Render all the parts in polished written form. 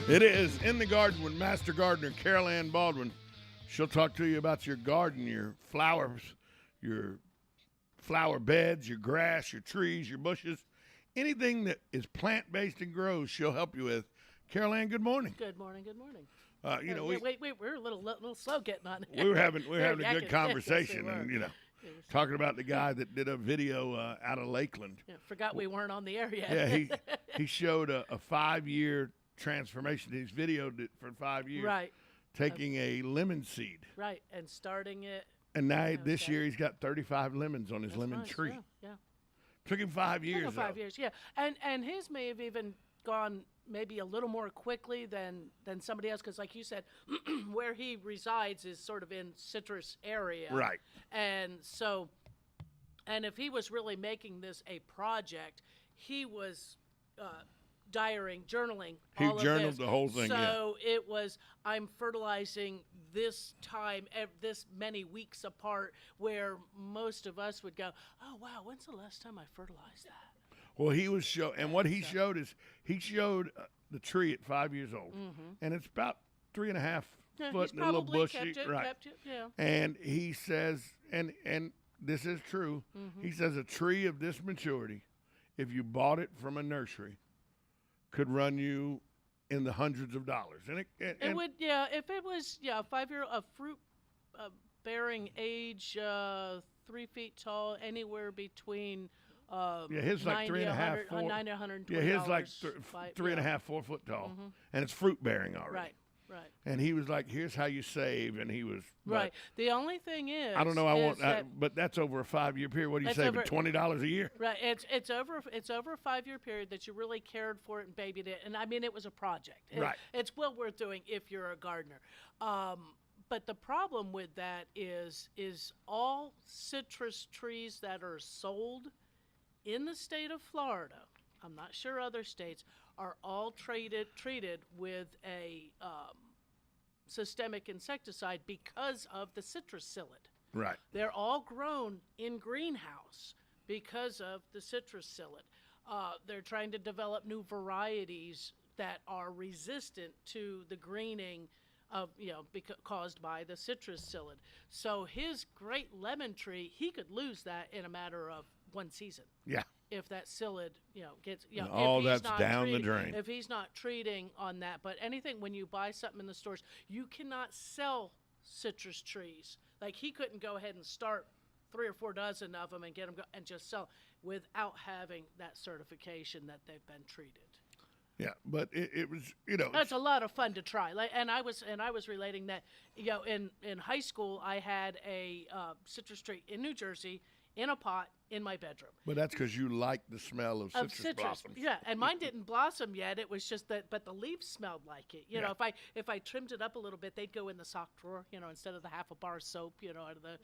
It is In the Garden with Master Gardener Carol Ann Baldwin. She'll talk to you about your garden, your flowers, your flower beds, your grass, your trees, your bushes, anything that is plant-based and grows, she'll help you with. Carol Ann, good morning. Good morning. Good morning. Wait, we're a little slow getting on. we were having a good conversation, Yes, and talking about the guy that did a video out of Lakeland. Yeah, forgot we weren't on the air yet. Yeah, he showed a 5-year transformation. He's videoed it for 5 years. Right. Taking a lemon seed. Right, and starting it. And now this year he's got 35 lemons on his lemon tree. Yeah. Took him 5 years. Took him 5 years, yeah. And his may have even gone maybe a little more quickly than somebody else, because like you said, where he resides is sort of in citrus area. Right. And so, and if he was really making this a project, he was journaling He all of journaled this. the whole thing. So it was, I'm fertilizing this time, this many weeks apart, where most of us would go, oh, wow, when's the last time I fertilized that? Well, he was what he showed is he showed the tree at 5 years old, and it's about 3.5 foot and a little bushy, kept it, yeah. And he says, and this is true. He says a tree of this maturity, if you bought it from a nursery, could run you in the hundreds of dollars. And it would, if it was, a 5-year, a fruit bearing age, 3 feet tall, anywhere between. His like 3.5, 4. Yeah, his like 3.5, 4 foot tall, and it's fruit bearing already. Right. And he was like, "Here's how you save," and he was right. The only thing is, I don't know. But that's over a 5-year period. What do you save? $20 a year. Right. It's over a 5-year period that you really cared for it and babied it. And I mean, it was a project. Right. It's well worth doing if you're a gardener. But the problem with that is all citrus trees that are sold in the state of Florida, I'm not sure other states, are all treated with a systemic insecticide because of the citrus psyllid. Right. They're all grown in greenhouse because of the citrus psyllid. They're trying to develop new varieties that are resistant to the greening of caused by the citrus psyllid. So his great lemon tree, he could lose that in a matter of one season. Yeah. If that psyllid, gets, all that's down the drain. If he's not treating on that, but anything, when you buy something in the stores, you cannot sell citrus trees. Like he couldn't go ahead and start 3 or 4 dozen of them and get them and just sell without having that certification that they've been treated. Yeah, but it was, That's a lot of fun to try. And I was relating that, in high school I had a citrus tree in New Jersey in a pot in my bedroom. But that's because you like the smell of citrus blossoms. Yeah, and mine didn't blossom yet. It was just that, but the leaves smelled like it. You know, if I trimmed it up a little bit, they'd go in the sock drawer. Instead of the half a bar of soap. Out of the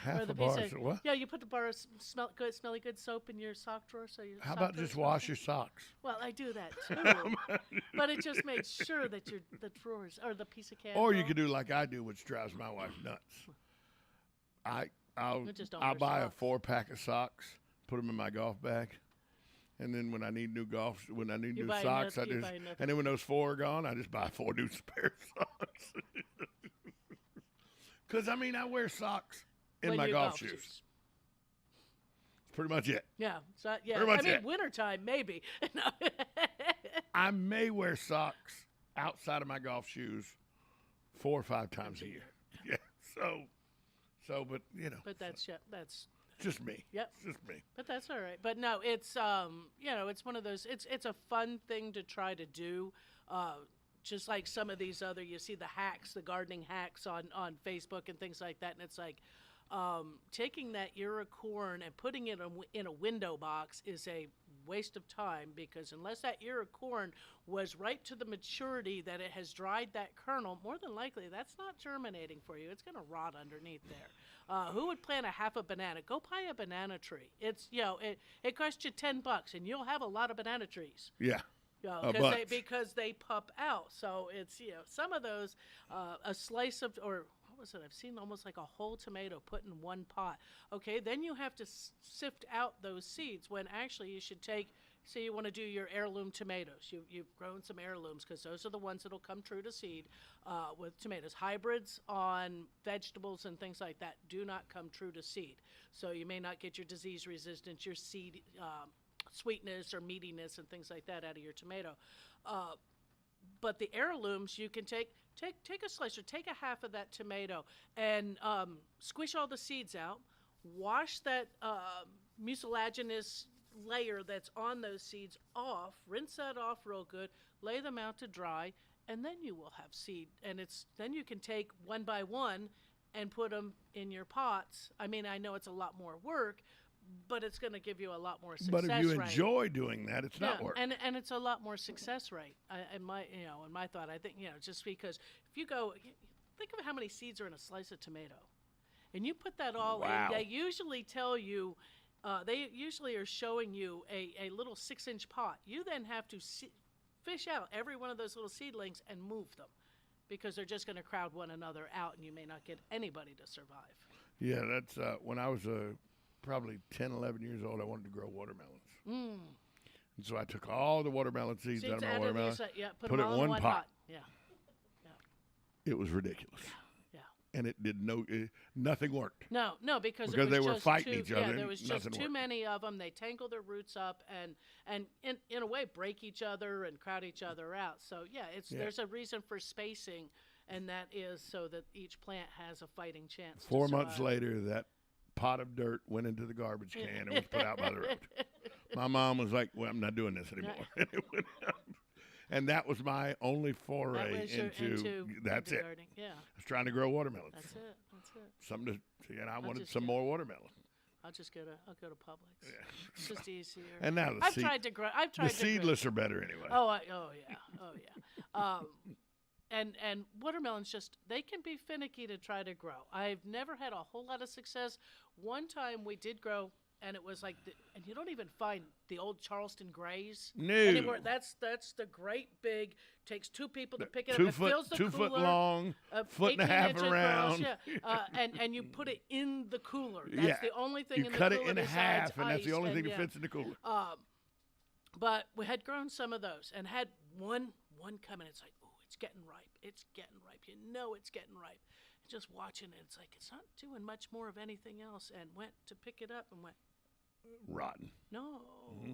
half a bar of what? Yeah, you put the bar of smelly good soap in your sock drawer. So how about just wash your socks? Well, I do that too, but it just makes sure that the drawers or the piece of candy. Or you could do like I do, which drives my wife nuts. I'll buy a 4-pack of socks, put them in my golf bag, and then when I need new socks, and then when those 4 are gone, I just buy 4 new pair of socks. Because I wear socks in my golf shoes. That's pretty much it. Yeah, so wintertime maybe. I may wear socks outside of my golf shoes 4 or 5 times a year. Yeah, but But that's just me. Yep. It's just me. But that's all right. But no, it's it's one of those. It's a fun thing to try to do. Just like some of these other, you see the gardening hacks on Facebook and things like that, and it's like taking that ear of corn and putting it in a window box is a waste of time, because unless that ear of corn was ripe to the maturity that it has dried that kernel, more than likely that's not germinating for you. It's going to rot underneath there. Who would plant a half a banana? Go buy a banana tree. It's it costs you $10 and you'll have a lot of banana trees. Yeah. Because they pup out. So it's some of those a slice of, or what was it? I've seen almost like a whole tomato put in one pot. Okay, then you have to sift out those seeds when actually you should take, say you want to do your heirloom tomatoes. You've grown some heirlooms because those are the ones that'll come true to seed with tomatoes. Hybrids on vegetables and things like that do not come true to seed. So you may not get your disease resistance, your seed sweetness or meatiness and things like that out of your tomato. But the heirlooms, you can take a slice or take a half of that tomato and squish all the seeds out, wash that mucilaginous layer that's on those seeds off, rinse that off real good, lay them out to dry, and then you will have seed. And then you can take one by one and put them in your pots. I mean, I know it's a lot more work, but it's going to give you a lot more success rate. But if you enjoy doing that, it's not work. And it's a lot more success rate. In my thought, I think, just because if you go, think of how many seeds are in a slice of tomato, and you put that all in. They usually tell you, they usually are showing you a little 6-inch pot. You then have to fish out every one of those little seedlings and move them, because they're just going to crowd one another out, and you may not get anybody to survive. Yeah, that's when I was probably 10, 11 years old, I wanted to grow watermelons. And so I took all the watermelon seeds out of my watermelon, put it in one pot. Yeah. It was ridiculous. Yeah. And it did nothing worked. No, because they were fighting each other. Yeah, there was just too worked. many of them. They tangle their roots up and in a way break each other and crowd each other out. So there's a reason for spacing, and that is so that each plant has a fighting chance. 4 months later, that pot of dirt went into the garbage can and was put out by the road. My mom was like, "Well, I'm not doing this anymore." And that was my only foray into that's it. Gardening. Yeah. I was trying to grow watermelons. That's it. Something to, and I wanted some more watermelon. I'll go to Publix. Yeah. It's just easier. And now I've tried to grow. The seedless are better anyway. Oh yeah. And watermelons they can be finicky to try to grow. I've never had a whole lot of success. One time we did grow, and it was like, and you don't even find the old Charleston Grays anymore. That's the great big, takes 2 people to pick it up. It fills the 2 cooler, foot long, foot and a half around. And you put it in the cooler. That's the only thing in the cooler. You cut it in half, and that's the only thing that fits in the cooler. But we had grown some of those and had one come in. It's like, oh, it's getting ripe. It's getting ripe. You know it's getting ripe. Just watching it, it's like it's not doing much more of anything else. And went to pick it up and went rotten. No,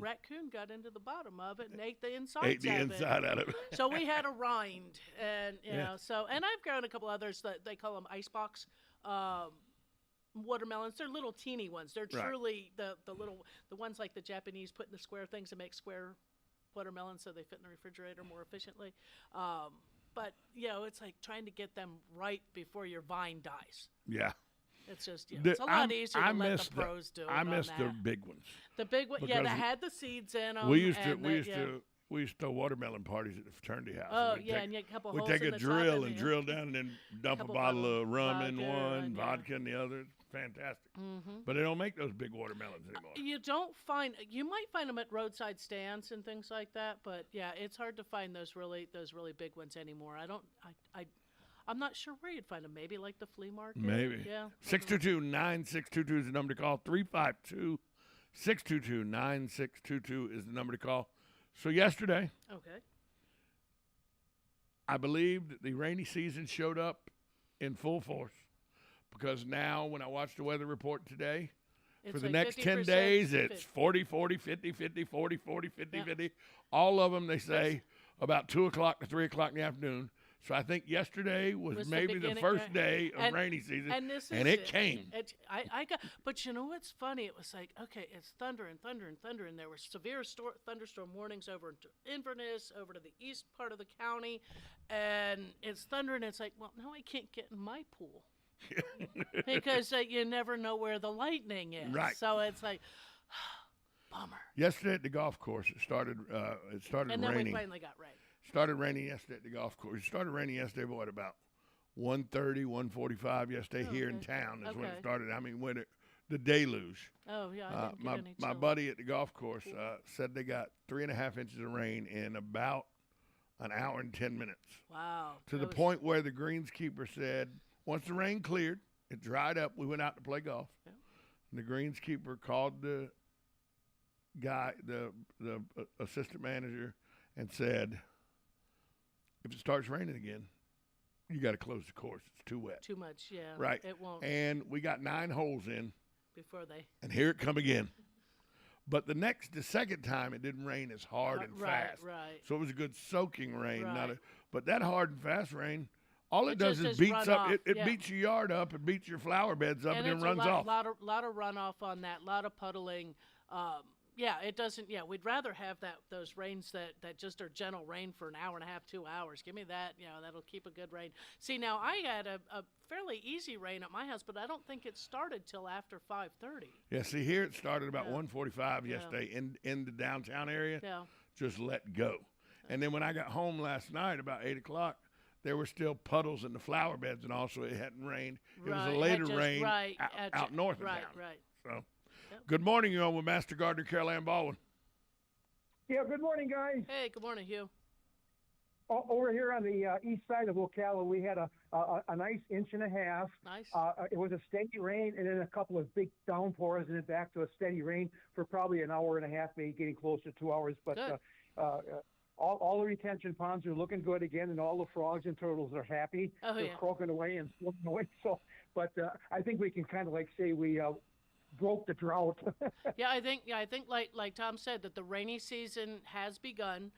raccoon got into the bottom of it and ate the inside. Out of it. So we had a rind, and and I've grown a couple others that they call them icebox watermelons. They're little teeny ones. They're truly the ones like the Japanese put in the square things to make square watermelons so they fit in the refrigerator more efficiently. But, it's like trying to get them right before your vine dies. Yeah. It's just, it's a lot easier to let the pros do it. I miss the big ones. The big one, that had the seeds in them. We used to throw watermelon parties at the fraternity house. Oh, and you had a couple holes we'd take in a the drill top and drill down and then dump a bottle of rum in one, vodka in the other. Fantastic. But they don't make those big watermelons anymore. You might find them at roadside stands and things like that, but it's hard to find those really big ones anymore. I'm not sure where you'd find them. Maybe like the flea market. Maybe. Yeah. 622-9622 is the number to call. 352-622-9622 is the number to call. So yesterday, I believe that the rainy season showed up in full force. Because now, when I watch the weather report today, for the next 10 days, it's 40, 40, 50, 50, 40, 40, 50, 50. All of them, they say, about 2 o'clock to 3 o'clock in the afternoon. So I think yesterday was maybe the first day of rainy season, and it came. But you know what's funny? It was like, okay, it's thunder and thunder and thunder, and there were severe thunderstorm warnings over into Inverness, over to the east part of the county, and it's thunder, and it's like, well, now I can't get in my pool. Because you never know where the lightning is. Right. So it's like, bummer. Yesterday at the golf course, it started raining. And then we finally got rain. Started raining yesterday at the golf course. It started raining yesterday, about 1:30, 1:45 yesterday here in town is when it started. I mean, the deluge. Oh, yeah. I didn't get any my buddy at the golf course said they got 3.5 inches of rain in about an hour and 10 minutes. Wow. To the point where the greenskeeper said, once the rain cleared, it dried up. We went out to play golf. Yeah. And the greenskeeper called the guy, the assistant manager, and said, if it starts raining again, you got to close the course. It's too wet. Too much, yeah. Right. It won't. And we got 9 holes in. Before they. And here it come again. But the second time, it didn't rain as hard and fast. Right. So it was a good soaking rain. Right. But that hard and fast rain, all it does just is beats up. off. It beats your yard up. It beats your flower beds up, and then runs off. Lot of runoff on that. Lot of puddling. It doesn't. Yeah, we'd rather have those rains that just are gentle rain for an hour and a half, 2 hours. Give me that. That'll keep a good rain. See, now I had a fairly easy rain at my house, but I don't think it started till after 5:30. Yeah, see, here it started about 1:45 yesterday in the downtown area. Yeah. Just let go. And then when I got home last night about 8 o'clock, there were still puddles in the flower beds, and also it hadn't rained. It was a later rain out north of town. Right. So, good morning, you're on with Master Gardener Carol Ann Baldwin. Yeah, good morning, guys. Hey, good morning, Hugh. Over here on the east side of Ocala, we had a nice 1.5 inches. Nice. It was a steady rain, and then a couple of big downpours, and then back to a steady rain for probably an hour and a half, maybe getting close to 2 hours. But all the retention ponds are looking good again, and all the frogs and turtles are happy. They're croaking away and swimming away. So, but I think we can kind of say we broke the drought. I think like Tom said, that the rainy season has begun,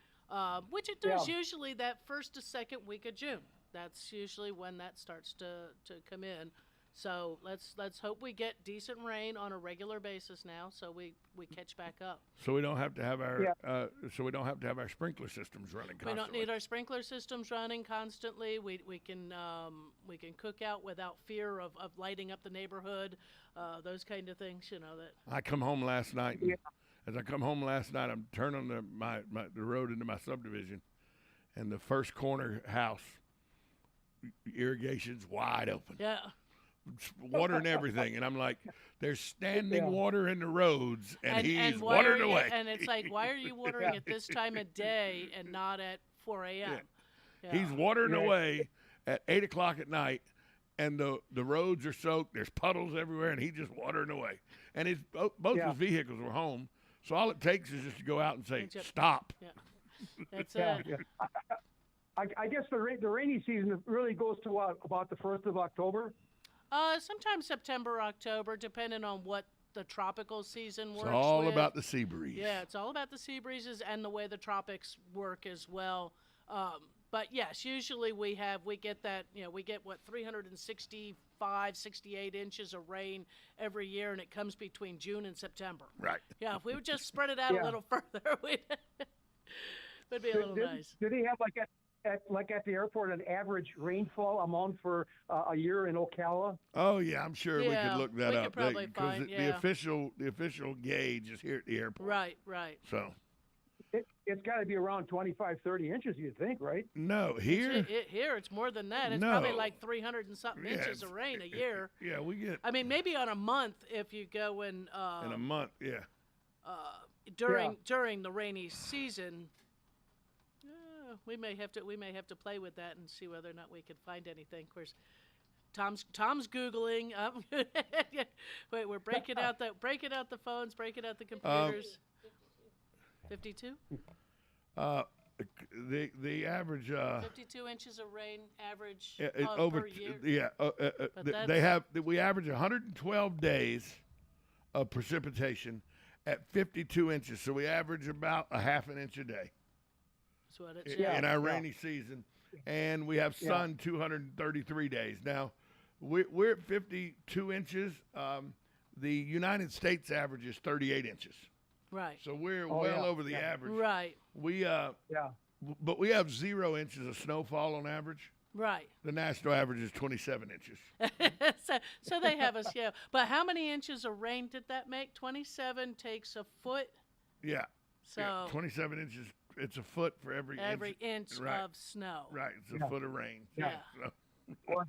which it does usually that first to second week of June. That's usually when that starts to come in. So let's hope we get decent rain on a regular basis now, so we catch back up. So we don't have to have our sprinkler systems running constantly. We don't need our sprinkler systems running constantly. We can cook out without fear of lighting up the neighborhood, those kind of things. That. I come home last night. As I come home last night, I'm turning the road into my subdivision, and the first corner house irrigation's wide open. Yeah. Water and everything, and I'm like, there's standing water in the roads, and he's watering away. And it's like, why are you watering at this time of day and not at 4 a.m.? Yeah. He's watering away at 8 o'clock at night, and the roads are soaked. There's puddles everywhere, and he's just watering away. And both his vehicles were home, so all it takes is just to go out and say, stop. Yeah. That's it. Yeah. I guess the rainy season really goes to about the 1st of October. Sometimes September, October, depending on what the tropical season works. It's all with. about the sea breeze. Yeah, it's all about the sea breezes and the way the tropics work as well. But yes, usually we get that, we get 365, 68 inches of rain every year, and it comes between June and September. Right. Yeah, if we would just spread it out a little further, would be a little nice. Do they have at the airport an average rainfall amount for a year in Ocala? Oh yeah, I'm sure we could look that we up. Could probably find, the official gauge is here at the airport. Right. So it's got to be around 25, 30 inches, you'd think, right? No, here here it's more than that. It's probably like 300 and something inches of rain a year. Yeah, we get. I mean, maybe on a month if you go in a month, during the rainy season. We may have to play with that and see whether or not we can find anything. Of course, Tom's googling. Wait, we're breaking out the phones, breaking out the computers. 52. The average. 52 inches of rain average over per year. We average 112 days of precipitation at 52 inches. So we average about a half an inch a day. That's what it's in our rainy season, and we have sun 233 days. Now, we're at 52 inches. The United States average is 38 inches. Right. So we're well over the average. Right. But we have 0 inches of snowfall on average. Right. The national average is 27 inches. so they have us, But how many inches of rain did that make? 27 takes a foot. Yeah. So 27 inches. It's a foot for every inch of snow. Right, it's a foot of rain. Yeah. Well,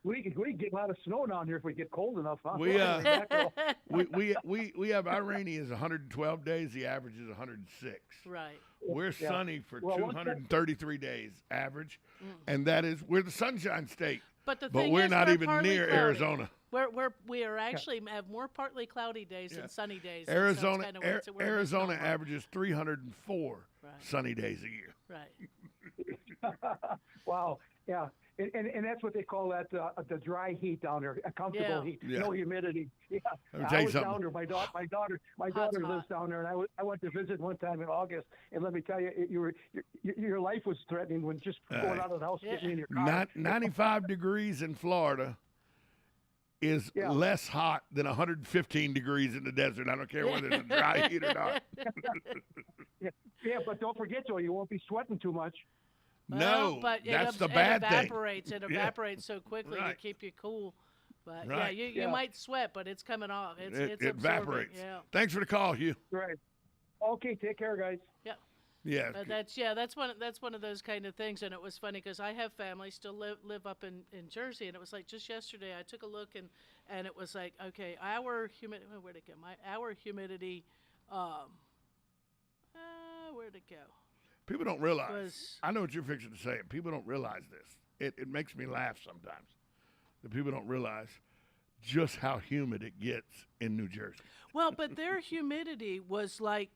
we get a lot of snow down here if we get cold enough. Huh? We have our rainy is 112 days. The average is 106. Right. We're sunny for 233 days average, and that is we're the sunshine state. But the But thing we're is, not we're even partly near cloudy. Arizona. We are actually have more partly cloudy days than sunny days. and so it's Arizona kinda weird. So we're Arizona misnomer. averages 304 Right. sunny days a year. Right. Wow. Yeah. And that's what they call that the dry heat down there, a comfortable heat, Yeah. no humidity. Yeah, Let me tell I you was something. down there. My daughter Hot's lives hot. down there, and I went to visit one time in August. And let me tell you, your life was threatening when just going out of the house, getting in your car. 95 degrees in Florida is less hot than 115 degrees in the desert. I don't care whether it's a dry heat or not. Yeah, but don't forget though, you won't be sweating too much. No, but that's the it bad thing. evaporates. It Yeah. evaporates so quickly to Right. keep you cool. But Right. you might sweat, but it's coming off. It's It absorbing. evaporates. Yeah. Thanks for the call, Hugh. Right. Okay, take care, guys. Yeah. Yeah. But that's one of those kind of things, and it was funny because I have family still live up in Jersey, and it was like just yesterday I took a look and it was like, okay, our humidity, where'd it go? Our humidity, where'd it go? People don't realize. Was- I know what you're fixing to say. People don't realize this. It makes me laugh sometimes. The people don't realize just how humid it gets in New Jersey. Well, but their humidity was like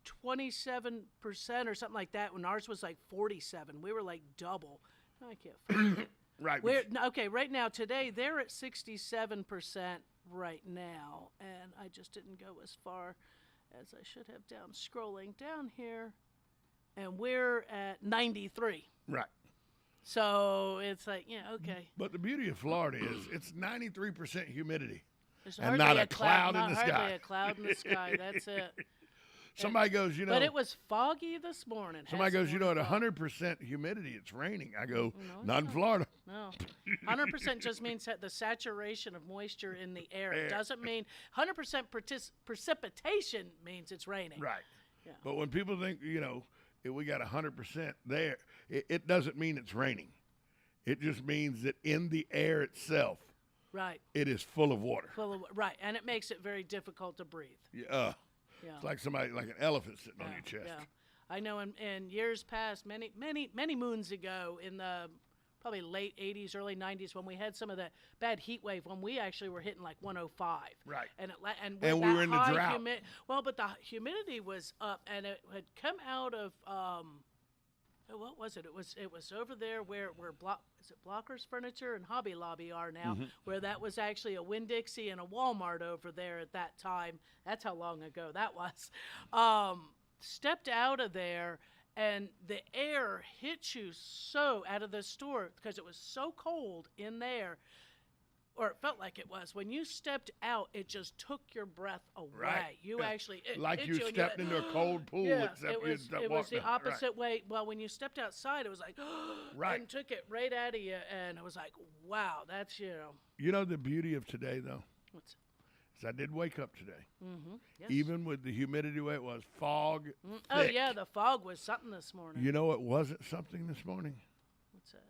27% or something like that, when ours was like 47. We were like double. No, I can't find it. Right. Okay, right now, today, they're at 67% right now, and I just didn't go as far as I should have down. Scrolling down here, and we're at 93. Right. So it's like, okay. But the beauty of Florida is it's 93% humidity. There's And hardly not a cloud in the hardly sky. a cloud in the sky. That's it. Somebody goes, But it was foggy this morning. Somebody Had goes, some at morning fog. 100% humidity, it's raining. I go, it's not in not. Florida. No, 100% just means that the saturation of moisture in the air. Air. It doesn't mean 100% precipitation means it's raining. Right. Yeah. But when people think, if we got 100% there, it doesn't mean it's raining. It just means that in the air itself, Right. it is full of water. Right, and it makes it very difficult to breathe. Yeah. Yeah. It's like like an elephant sitting on Yeah, your chest. Yeah. I know in years past, many moons ago, in the probably late 80s, early 90s, when we had some of that bad heat wave, when we actually were hitting like 105. Right. And with And we that were in the high drought. but the humidity was up, and it had come out of what was it? It was over there where is it Blockers Furniture and Hobby Lobby are now, where that was actually a Winn-Dixie and a Walmart over there at that time. That's how long ago that was. Stepped out of there, and the air hit you so out of the store because it was so cold in there, or it felt like it was. When you stepped out, it just took your breath away. Right. You Yeah. actually Like hit you and stepped went, into a cold pool, yeah, except it you was, had it was walked the out. Right. opposite way. Well, when you stepped outside, it was like, Right. and took it right out of you, and it was like, wow, that's You know the beauty of today, though? what's Is I did wake up today. yes. Even with the humidity way it was, fog. Oh thick. yeah, the fog was something this morning. You know it wasn't something this morning? What's that?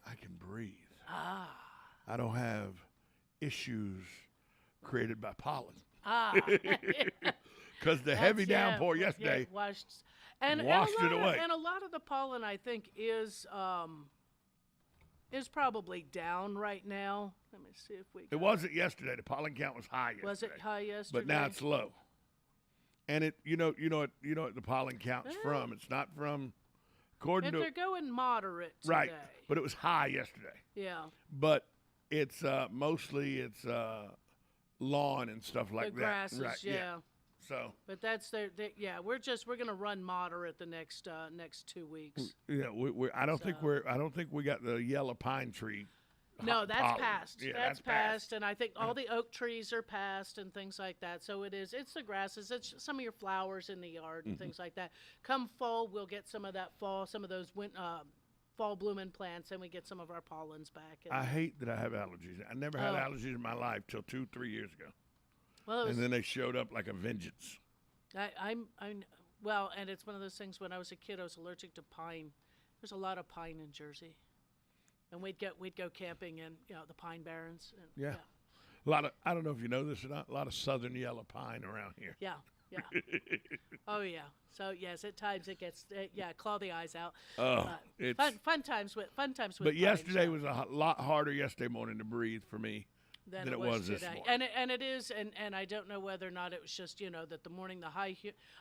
I can breathe. Ah, I don't have issues created by pollen. Because the heavy downpour yesterday washed washed it away. And a lot of the pollen, I think, is probably down right now. Let me see if we. It wasn't yesterday. The pollen count was high yesterday. Was it high yesterday? But now it's low. And it you know what the pollen count's Yeah. from. It's not from according If to they're going moderate today. right. But it was high yesterday. Yeah. But it's mostly lawn and stuff like The that. grasses, Right. yeah. So But that's yeah. We're gonna run moderate the next 2 weeks. yeah, I don't think we got the yellow pine tree. No, that's pollen. passed. Yeah, that's passed, and I think all the oak trees are passed and things like that. So it's the grasses. It's some of your flowers in the yard and things like that. Come fall, we'll get some of that fall, some of those fall blooming plants, and we get some of our pollens back. And, I hate that I have allergies. I never had allergies in my life till 2-3 years ago, well, it was, and then they showed up like a vengeance. I'm well, and it's one of those things. When I was a kid, I was allergic to pine. There's a lot of pine in Jersey, and we'd go camping in the pine barrens. And, Yeah. A lot of, I don't know if you know this or not, a lot of southern yellow pine around here. Yeah. Yeah. Oh, yeah. So, yes, at times it gets, claw the eyes out. It's Fun times with But yesterday was a lot harder yesterday morning to breathe for me than it was this today. morning. And it is, and I don't know whether or not it was just, that the morning, the high,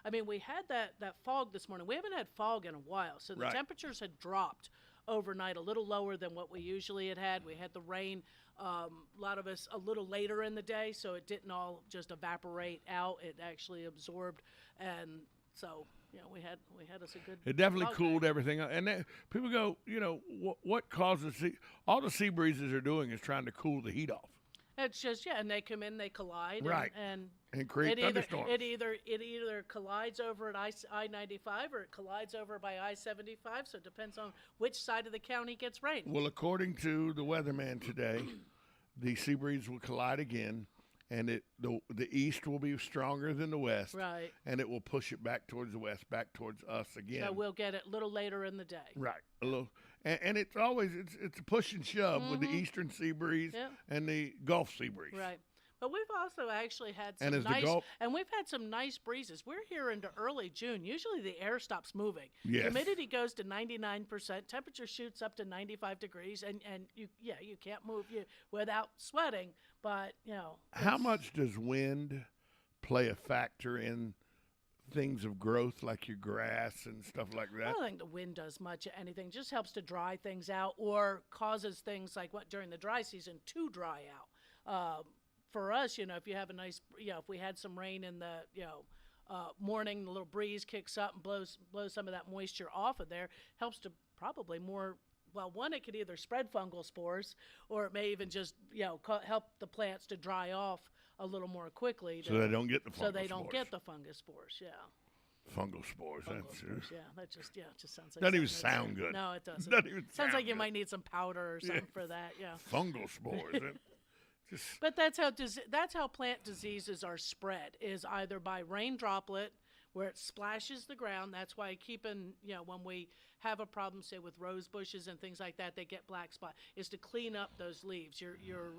I mean, we had that fog this morning. We haven't had fog in a while, so the temperatures had dropped overnight a little lower than what we usually had. We had the rain, a lot of us a little later in the day, so it didn't all just evaporate out. It actually absorbed, and so we had us a good. It definitely fog cooled day. everything up, and people go, what causes all the sea breezes are doing is trying to cool the heat off. It's just and they come in, they collide, and create thunderstorms. It either collides over at I-95 or it collides over by I-75. So it depends on which side of the county gets rain. Well, according to the weatherman today, the sea breeze will collide again, and the east will be stronger than the west, right? And it will push it back towards the west, back towards us again. So we'll get it a little later in the day, right? A little. And it's always it's a push and shove with the eastern sea breeze and the Gulf sea breeze. Right. But we've also actually had some we've had some nice breezes. We're here into early June. Usually the air stops moving. Yes. Humidity goes to 99%. Temperature shoots up to 95 degrees, and you can't move without sweating. But how much does wind play a factor in things of growth like your grass and stuff like that? I don't think the wind does much of anything. It just helps to dry things out or causes things like during the dry season to dry out. For us, if you have a nice, if we had some rain in the, morning, the little breeze kicks up and blows some of that moisture off of there, helps to probably more. Well, one, it could either spread fungal spores, or it may even just, help the plants to dry off a little more quickly. So they don't get the fungus spores. So they don't get the fungus spores, Fungal spores. That just sounds like. Doesn't even sound good. No, it doesn't. Doesn't even sounds like you good. might need some powder or something for that. Yeah. Fungal spores. But that's how plant diseases are spread, is either by rain droplet, where it splashes the ground. That's why keeping, when we have a problem, say with rose bushes and things like that, they get black spot, is to clean up those leaves. Your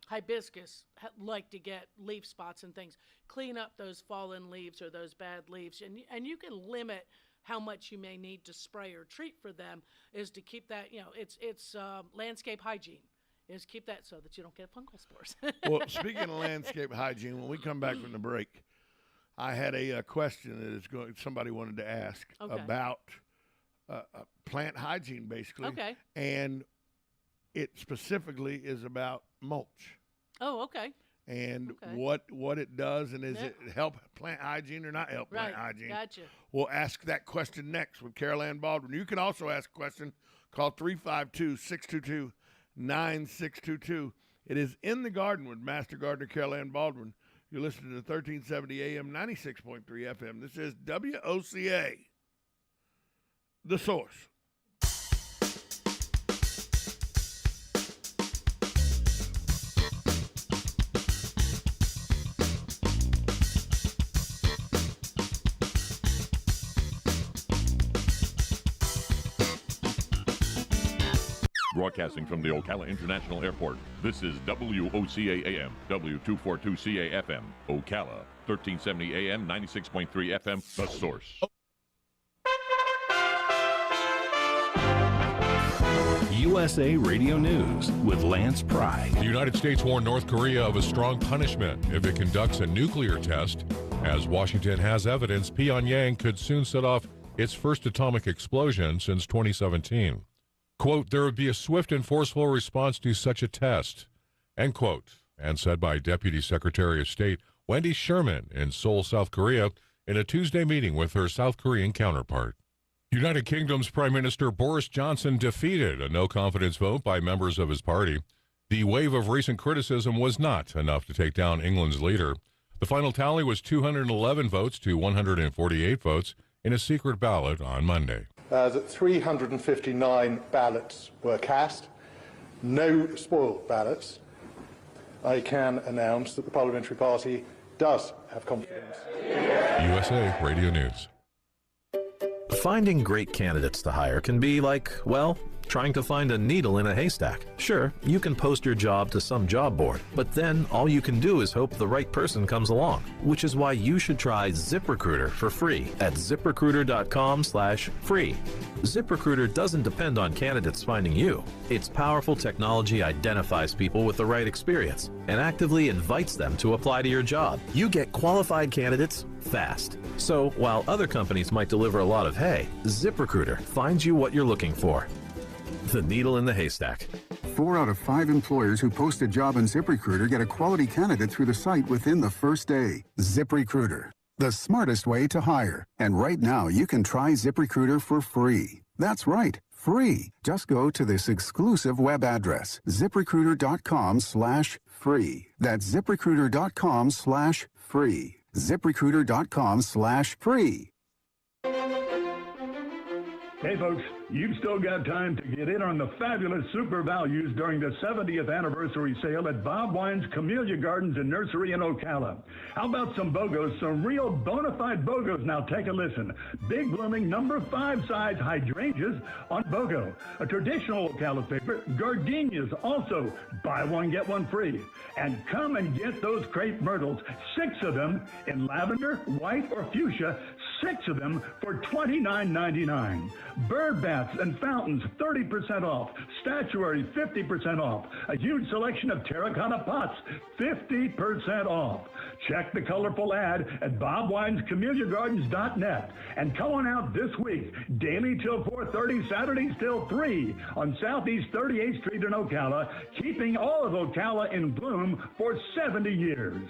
hibiscus like to get leaf spots and things. Clean up those fallen leaves or those bad leaves, and you can limit how much you may need to spray or treat for them. Is to keep that, it's landscape hygiene. Is keep that so that you don't get fungal spores. Well, speaking of landscape hygiene, when we come back from the break, I had a question that somebody wanted to ask about plant hygiene, basically. Okay. And it specifically is about mulch. Oh, okay. And what it does, and is it help plant hygiene or not help plant hygiene? Gotcha. We'll ask that question next with Carol Ann Baldwin. You can also ask a question. Call 352-622-9622. It is In the Garden with Master Gardener Carol Ann Baldwin. You're listening to 1370 AM, 96.3 FM. This is WOCA, The Source. Broadcasting from the Ocala International Airport, this is WOCA AM, W242CA FM, Ocala, 1370 AM, 96.3 FM, The Source. USA Radio News with Lance Pry. The United States warned North Korea of a strong punishment if it conducts a nuclear test. As Washington has evidence, Pyongyang could soon set off its first atomic explosion since 2017. Quote, there would be a swift and forceful response to such a test, end quote, and said by Deputy Secretary of State Wendy Sherman in Seoul, South Korea, in a Tuesday meeting with her South Korean counterpart. United Kingdom's Prime Minister Boris Johnson defeated a no-confidence vote by members of his party. The wave of recent criticism was not enough to take down England's leader. The final tally was 211 votes to 148 votes in a secret ballot on Monday. That 359 ballots were cast, no spoiled ballots. I can announce that the Parliamentary Party does have confidence. USA Radio News. Finding great candidates to hire can be like, well, Trying to find a needle in a haystack? Sure, you can post your job to some job board, but then all you can do is hope the right person comes along, which is why you should try ZipRecruiter for free at ZipRecruiter.com/free. ZipRecruiter doesn't depend on candidates finding you. Its powerful technology identifies people with the right experience and actively invites them to apply to your job. You get qualified candidates fast. So while other companies might deliver a lot of hay, ZipRecruiter finds you what you're looking for. The needle in the haystack. 4 out of 5 employers who post a job on ZipRecruiter get a quality candidate through the site within the first day. ZipRecruiter, the smartest way to hire. And right now, you can try ZipRecruiter for free. That's right, free. Just go to this exclusive web address, ZipRecruiter.com/free. That's ZipRecruiter.com/free. ZipRecruiter.com/free. Hey folks, you've still got time to get in on the fabulous super values during the 70th anniversary sale at Baldwin's Camellia Gardens and Nursery in Ocala. How about some BOGOs, some real bona fide BOGOs? Now take a listen. Big blooming number 5 size hydrangeas on BOGO. A traditional Ocala favorite, gardenias, also buy one, get one free. And come and get those crepe myrtles, 6 of them in lavender, white, or fuchsia, 6 of them for $29.99. Bird baths and fountains, 30% off. Statuary, 50% off. A huge selection of terracotta pots, 50% off. Check the colorful ad at bobwinescameliagardens.net. And come on out this week, daily till 4:30, Saturdays till 3 on Southeast 38th Street in Ocala, keeping all of Ocala in bloom for 70 years.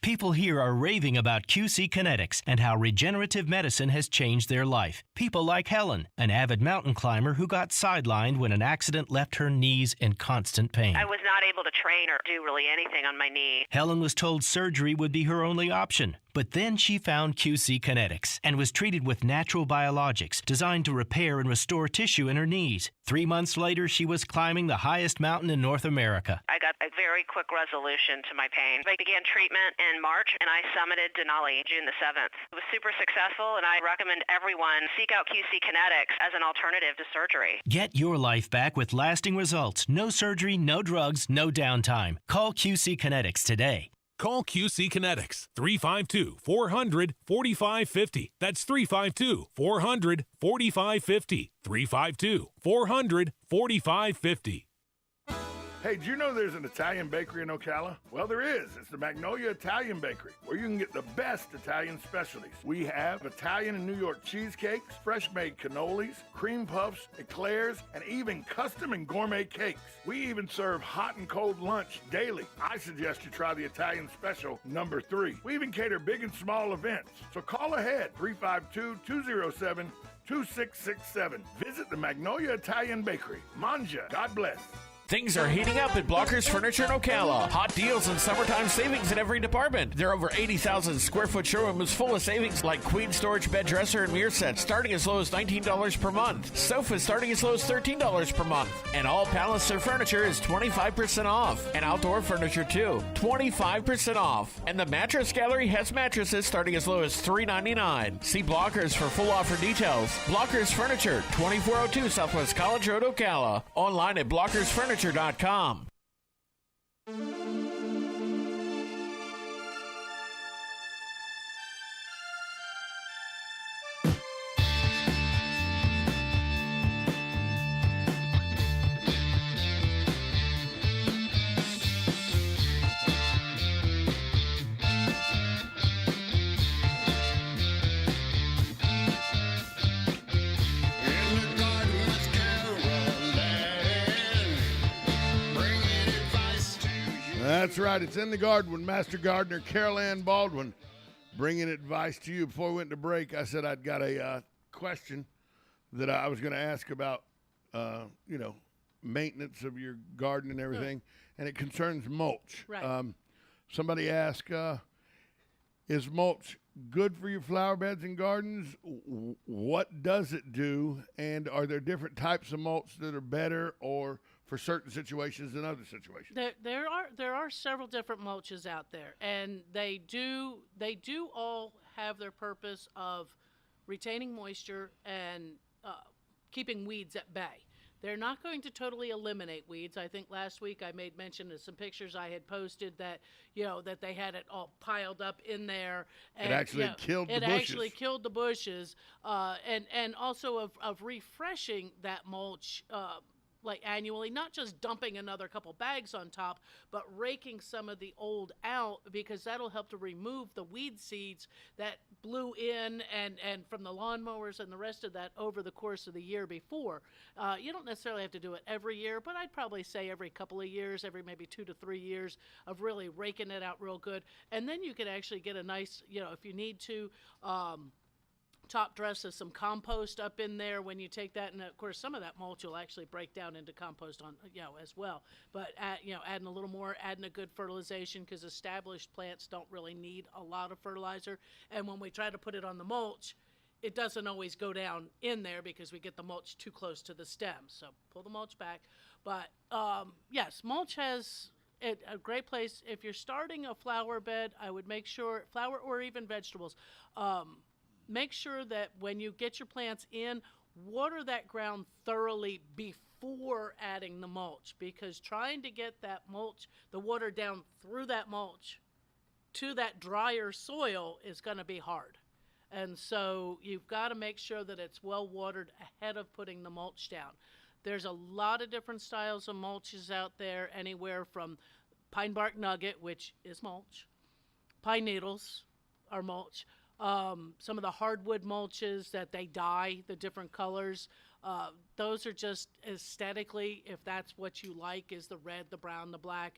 People here are raving about QC Kinetics and how regenerative medicine has changed their life. People like Helen, an avid mountain climber who got sidelined when an accident left her knees in constant pain. I was not able to train or do really anything on my knee. Helen was told surgery would be her only option. But then she found QC Kinetics and was treated with natural biologics designed to repair and restore tissue in her knees. 3 months later, she was climbing the highest mountain in North America. I got a very quick resolution to my pain. I began treatment in March, and I summited Denali June the 7th. It was super successful, and I recommend everyone seek out QC Kinetics as an alternative to surgery. Get your life back with lasting results. No surgery, no drugs, no downtime. Call QC Kinetics today. Call QC Kinetics, 352-400-4550. That's 352-400-4550. 352-400-4550. Hey, do you know there's an Italian bakery in Ocala? Well, there is. It's the Magnolia Italian Bakery, where you can get the best Italian specialties. We have Italian and New York cheesecakes, fresh-made cannolis, cream puffs, eclairs, and even custom and gourmet cakes. We even serve hot and cold lunch daily. I suggest you try the Italian special number 3. We even cater big and small events. So call ahead, 352-207-2667. Visit the Magnolia Italian Bakery. Manja. God bless. Things are heating up at Blockers Furniture in Ocala. Hot deals and summertime savings in every department. Their over 80,000 square foot showroom is full of savings like queen storage bed dresser and mirror sets starting as low as $19 per month. Sofas starting as low as $13 per month. And all Palliser furniture is 25% off. And outdoor furniture too, 25% off. And the mattress gallery has mattresses starting as low as $3.99. See Blockers for full offer details. Blockers Furniture, 2402 Southwest College Road, Ocala. Online at blockersfurniture.com. That's right. It's In the Garden with Master Gardener Carol Ann Baldwin, bringing advice to you. Before we went to break, I said I'd got a question that I was going to ask about, maintenance of your garden and everything, and it concerns mulch. Right. Somebody asked, is mulch good for your flower beds and gardens? What does it do? And are there different types of mulch that are better or for certain situations than other situations? There are several different mulches out there, and they do all have their purpose of retaining moisture and keeping weeds at bay. They're not going to totally eliminate weeds. I think last week I made mention of some pictures I had posted that, that they had it all piled up in there. And, it actually killed the bushes. It actually killed the bushes. And also of refreshing that mulch like annually, not just dumping another couple bags on top, but raking some of the old out, because that'll help to remove the weed seeds that blew in and from the lawnmowers and the rest of that over the course of the year before. You don't necessarily have to do it every year, but I'd probably say every couple of years, every maybe 2 to 3 years of really raking it out real good. And then you can actually get a nice, if you need to, top dress of some compost up in there when you take that, and of course some of that mulch will actually break down into compost on as well. But adding a little more, adding a good fertilization, because established plants don't really need a lot of fertilizer. And when we try to put it on the mulch, it doesn't always go down in there because we get the mulch too close to the stem. So pull the mulch back. But yes, mulch has a great place if you're starting a flower bed. I would make sure, flower or even vegetables. Make sure that when you get your plants in, water that ground thoroughly before adding the mulch, because trying to get that mulch, the water down through that mulch to that drier soil is going to be hard. And so you've got to make sure that it's well watered ahead of putting the mulch down. There's a lot of different styles of mulches out there, anywhere from pine bark nugget, which is mulch, pine needles are mulch. Some of the hardwood mulches that they dye the different colors, those are just aesthetically, if that's what you like, is the red, the brown, the black.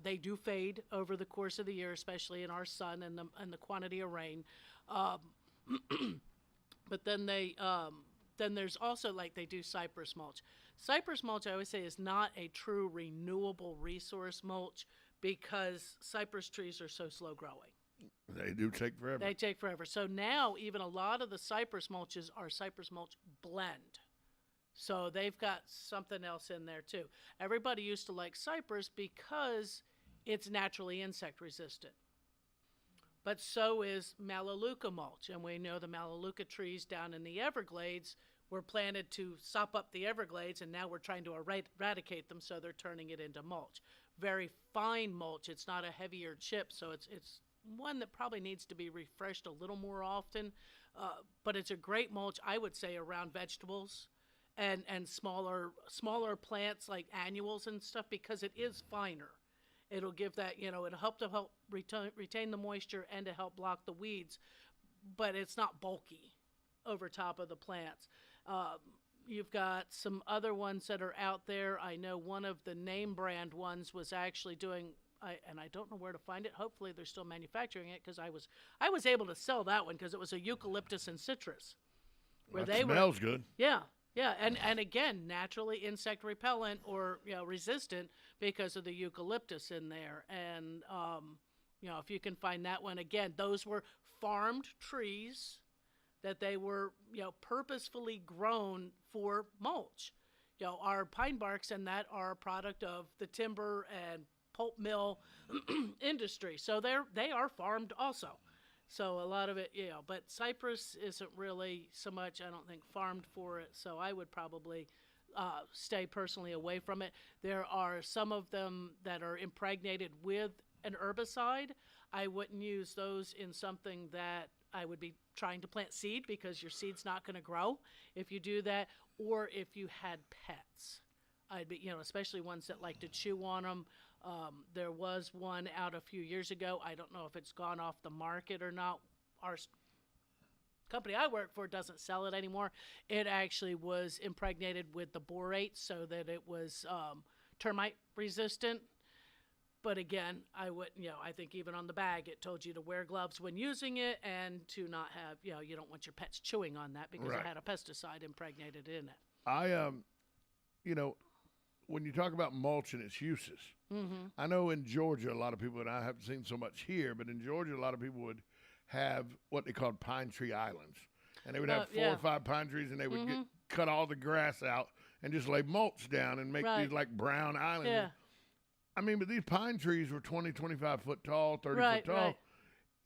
They do fade over the course of the year, especially in our sun and the quantity of rain. But then then there's also, like, they do cypress mulch. Cypress mulch, I always say, is not a true renewable resource mulch because cypress trees are so slow growing. They do take forever. They take forever. So now even a lot of the cypress mulches are cypress mulch blend. So they've got something else in there too. Everybody used to like cypress because it's naturally insect resistant. But so is Melaleuca mulch. And we know the Melaleuca trees down in the Everglades were planted to sop up the Everglades, and now we're trying to eradicate them, so they're turning it into mulch. Very fine mulch. It's not a heavier chip, so it's one that probably needs to be refreshed a little more often, but it's a great mulch, I would say, around vegetables and smaller plants like annuals and stuff, because it is finer. It'll give that, it'll help retain the moisture and to help block the weeds, but it's not bulky over top of the plants. You've got some other ones that are out there. I know one of the name brand ones was actually doing, and I don't know where to find it. Hopefully they're still manufacturing it, because I was able to sell that one because it was a eucalyptus and citrus. Where that smells good. Yeah, and again, naturally insect repellent or resistant because of the eucalyptus in there. And if you can find that one, again, those were farmed trees that they were purposefully grown for mulch. Our pine barks and that are a product of the timber and pulp mill industry, so they are farmed also. So a lot of it, but cypress isn't really so much, I don't think, farmed for it. So I would probably stay personally away from it. There are some of them that are impregnated with an herbicide. I wouldn't use those in something that I would be trying to plant seed, because your seed's not going to grow if you do that, or if you had pets. I'd be, especially ones that like to chew on them. There was one out a few years ago. I don't know if it's gone off the market or not. Our company I work for doesn't sell it anymore. It actually was impregnated with the borate so that it was termite resistant. But again, I wouldn't, I think even on the bag, it told you to wear gloves when using it and to not have, you don't want your pets chewing on that because it had a pesticide impregnated in it. I, when you talk about mulch and its uses, I know in Georgia, a lot of people, and I haven't seen so much here, but in Georgia, a lot of people would have what they called pine tree islands. And they would have 4 or 5 pine trees, and they would cut all the grass out and just lay mulch down and make these like brown islands. Yeah. I mean, but these pine trees were 20, 25 foot tall, 30 foot tall.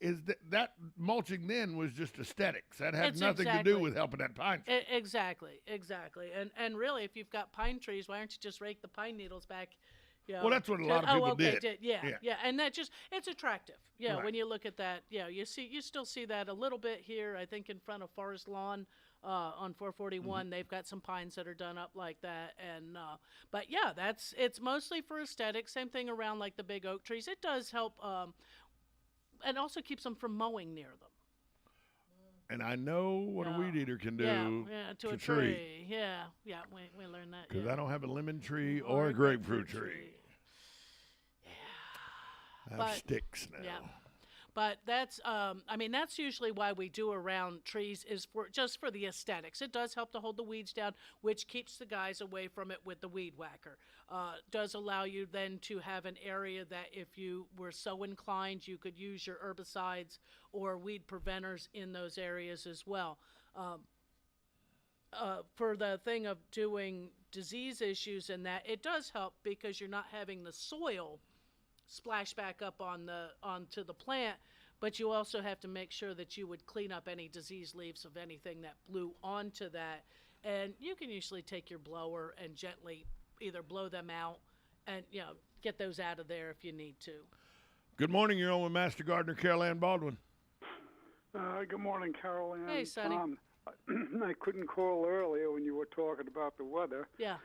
is that mulching then was just aesthetics. That had It's nothing to do with helping that pine tree. Exactly. And really, if you've got pine trees, why don't you just rake the pine needles back? You know, Well, that's what a lot of people did. Yeah, and that just, it's attractive. Yeah, Right. when you look at that, you still see that a little bit here. I think in front of Forest Lawn on 441, they've got some pines that are done up like that. And but yeah, it's mostly for aesthetics. Same thing around like the big oak trees. It does help, and also keeps them from mowing near them. And I know what a weed eater can do to a tree. Yeah, we learned that. Because I don't have a lemon tree or a grapefruit tree. I have sticks now. Yeah. But that's, that's usually why we do around trees is just for the aesthetics. It does help to hold the weeds down, which keeps the guys away from it with the weed whacker. Does allow you then to have an area that if you were so inclined, you could use your herbicides or weed preventers in those areas as well. For the thing of doing disease issues and that, it does help because you're not having the soil splash back up onto the plant, but you also have to make sure that you would clean up any disease leaves of anything that blew onto that. And you can usually take your blower and gently either blow them out and get those out of there if you need to. Good morning, you're on with Master Gardener Carol Ann Baldwin. Good morning, Carol Ann. Hey, Sonny. I couldn't call earlier when you were talking about the weather. Yeah.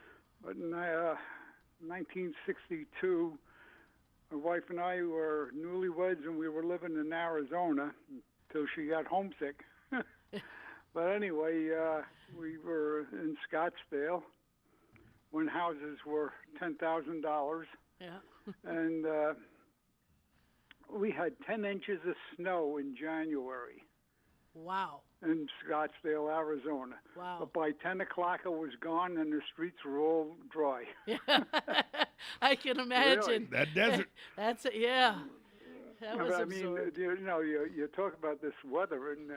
But in 1962, my wife and I were newlyweds, and we were living in Arizona until she got homesick. But anyway, we were in Scottsdale when houses were $10,000. Yeah. And we had 10 inches of snow in January. Wow. In Scottsdale, Arizona. Wow. But by 10 o'clock, it was gone, and the streets were all dry. Yeah. I can imagine. Really? That desert. That's it, yeah. That was absurd. You talk about this weather, and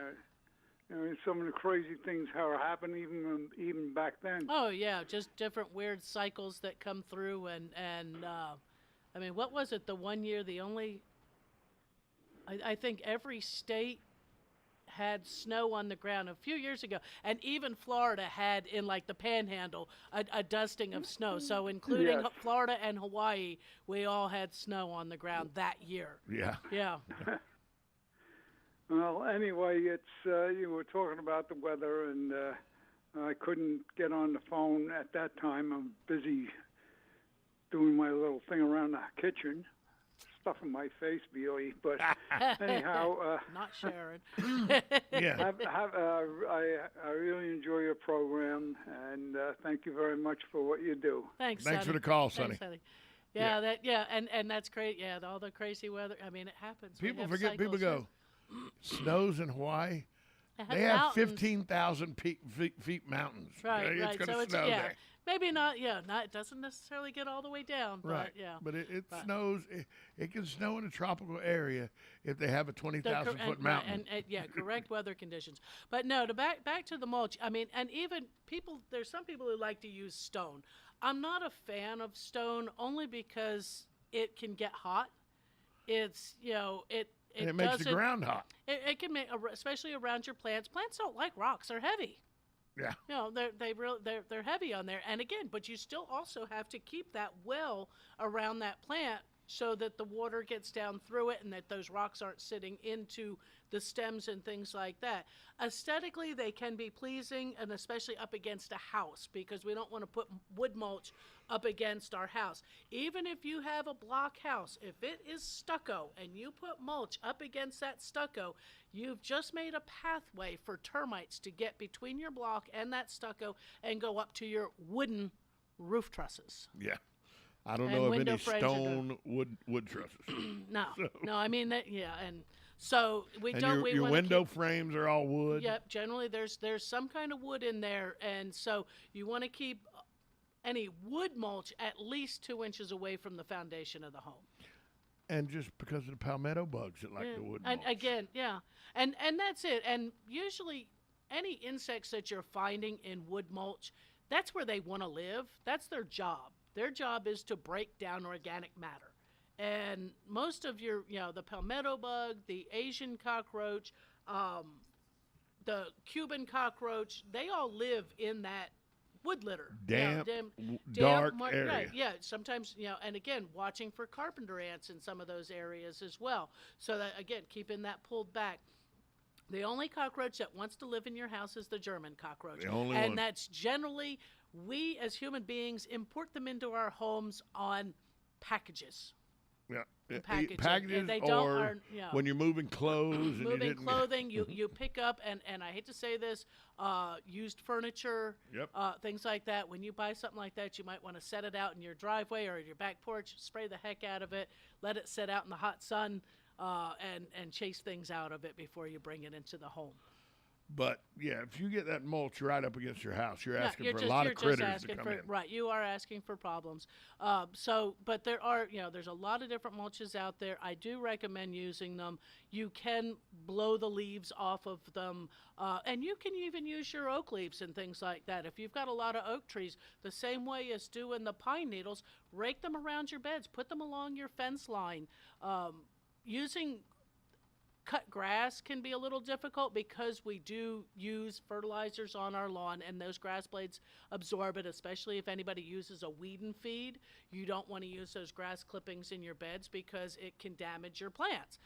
some of the crazy things are happening even back then. Oh, yeah, just different weird cycles that come through, and what was it, the one year, I think every state had snow on the ground a few years ago, and even Florida had in like the Panhandle a dusting of snow. So including Florida and Hawaii, we all had snow on the ground that year. Yeah. Yeah. Well, anyway, it's you were talking about the weather, and I couldn't get on the phone at that time. I'm busy doing my little thing around the kitchen. Stuff in my face, Billy. But anyhow, not sharing. Yeah. I really enjoy your program, and thank you very much for what you do. Thanks for the call, Sonny. Yeah, and that's great. Yeah, all the crazy weather. I mean, it happens. People forget. Cycles, People go, snows in Hawaii. They have 15,000 feet mountains. Right, it's right. going So to snow there. Maybe not. Yeah, it doesn't necessarily get all the way down. But, Right. Yeah. But it snows. It can snow in a tropical area if they have a 20,000 foot mountain. And correct weather conditions. But no, back to the mulch. I mean, and even people. There's some people who like to use stone. I'm not a fan of stone only because it can get hot. It's and it makes the ground hot. It can make, especially around your plants. Plants don't like rocks. They're heavy. Yeah. They're heavy on there. And again, but you still also have to keep that well around that plant so that the water gets down through it and that those rocks aren't sitting into the stems and things like that. Aesthetically, they can be pleasing, and especially up against a house, because we don't want to put wood mulch up against our house. Even if you have a block house, if it is stucco and you put mulch up against that stucco, you've just made a pathway for termites to get between your block and that stucco and go up to your wooden roof trusses. Yeah. I don't know of any stone wood trusses. No, I mean that. Yeah, and so we and don't. Your window frames are all wood. Yep. Generally, there's some kind of wood in there, and so you want to keep any wood mulch at least 2 inches away from the foundation of the home. And just because of the palmetto bugs that like the wood mulch. And again, yeah, and that's it. And usually, any insects that you're finding in wood mulch, that's where they want to live. That's their job. Their job is to break down organic matter. And most of your, the palmetto bug, the Asian cockroach, the Cuban cockroach, they all live in that wood litter. Damp, dark area. Right, yeah, sometimes, and again, watching for carpenter ants in some of those areas as well. So that, again, keeping that pulled back. The only cockroach that wants to live in your house is the German cockroach. The only and one. That's generally, we as human beings import them into our homes on packages. Yeah. Packaging. Packages, They or when you're moving clothes. Moving clothing, you pick up, and I hate to say this, used furniture, things like that. When you buy something like that, you might want to set it out in your driveway or your back porch, spray the heck out of it, let it sit out in the hot sun, and chase things out of it before you bring it into the home. But, yeah, if you get that mulch right up against your house, you're asking for a lot of critters to come in. Right, you are asking for problems. But there are, there's a lot of different mulches out there. I do recommend using them. You can blow the leaves off of them, and you can even use your oak leaves and things like that. If you've got a lot of oak trees, the same way as doing the pine needles, rake them around your beds, put them along your fence line. Using cut grass can be a little difficult because we do use fertilizers on our lawn, and those grass blades absorb it, especially if anybody uses a weed and feed. You don't want to use those grass clippings in your beds because it can damage your plants.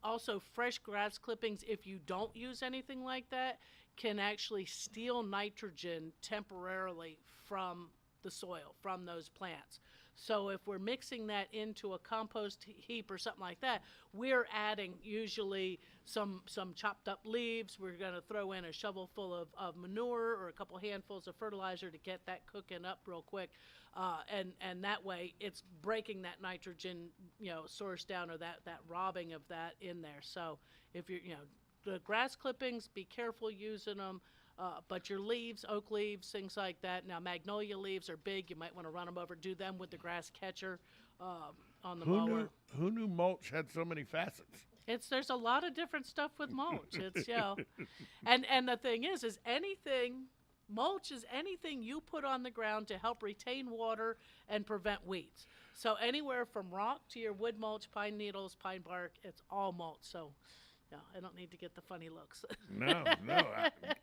Also, fresh grass clippings, if you don't use anything like that, can actually steal nitrogen temporarily from the soil, from those plants. So if we're mixing that into a compost heap or something like that, we're adding usually some chopped up leaves. We're going to throw in a shovel full of manure or a couple handfuls of fertilizer to get that cooking up real quick. And that way it's breaking that nitrogen, source down, or that robbing of that in there. So if you're, the grass clippings, be careful using them. But your leaves, oak leaves, things like that. Now, magnolia leaves are big. You might want to run them over. Do them with the grass catcher on the mower. Who knew mulch had so many facets? There's a lot of different stuff with mulch. It's and the thing is mulch is anything you put on the ground to help retain water and prevent weeds. So anywhere from rock to your wood mulch, pine needles, pine bark, it's all mulch. So. No, I don't need to get the funny looks. No.